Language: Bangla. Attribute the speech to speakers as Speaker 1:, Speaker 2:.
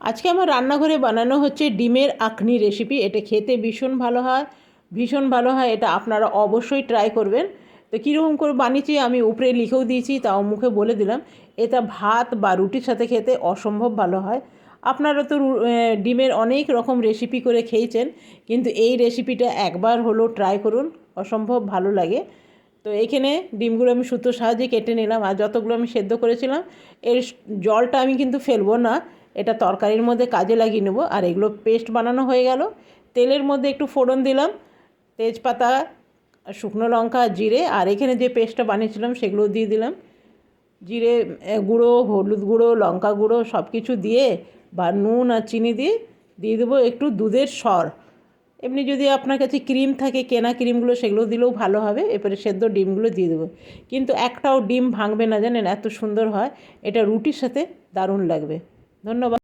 Speaker 1: আজকে আমার রান্নাঘরে বানানো হচ্ছে ডিমের আখনি রেসিপি। এটা খেতে ভীষণ ভালো হয়, ভীষণ ভালো হয়। এটা আপনারা অবশ্যই ট্রাই করবেন। তো কীরকম করে বানিয়েছি আমি উপরে লিখেও দিয়েছি, তাও মুখে বলে দিলাম। এটা ভাত বা রুটির সাথে খেতে অসম্ভব ভালো হয়। আপনারা তো ডিমের অনেক রকম রেসিপি করে খেয়েছেন, কিন্তু এই রেসিপিটা একবার হলো ট্রাই করুন, অসম্ভব ভালো লাগে। তো এখানে ডিমগুলো আমি সুতোর সাহায্যে কেটে নিলাম, আর যতগুলো আমি সেদ্ধ করেছিলাম এর জলটা আমি কিন্তু ফেলবো না, এটা তরকারির মধ্যে কাজে লাগিয়ে নেব। আর এগুলো পেস্ট বানানো হয়ে গেল। তেলের মধ্যে একটু ফোড়ন দিলাম, তেজপাতা, শুকনো লঙ্কা, জিরে, আর এখানে যে পেস্টটা বানিয়েছিলাম সেগুলো দিয়ে দিলাম। জিরে গুঁড়ো, হলুদ গুঁড়ো, লঙ্কা গুঁড়ো সব কিছু দিয়ে বা নুন আর চিনি দিয়ে দেবো একটু দুধের সর। এমনি যদি আপনার কাছে ক্রিম থাকে, কেনা ক্রিমগুলো, সেগুলো দিলেও ভালো হবে। এরপরে সেদ্ধ ডিমগুলো দিয়ে দেবো, কিন্তু একটাও ডিম ভাঙবে না, জানেন, এত সুন্দর হয়। এটা রুটির সাথে দারুণ লাগবে। ধন্যবাদ।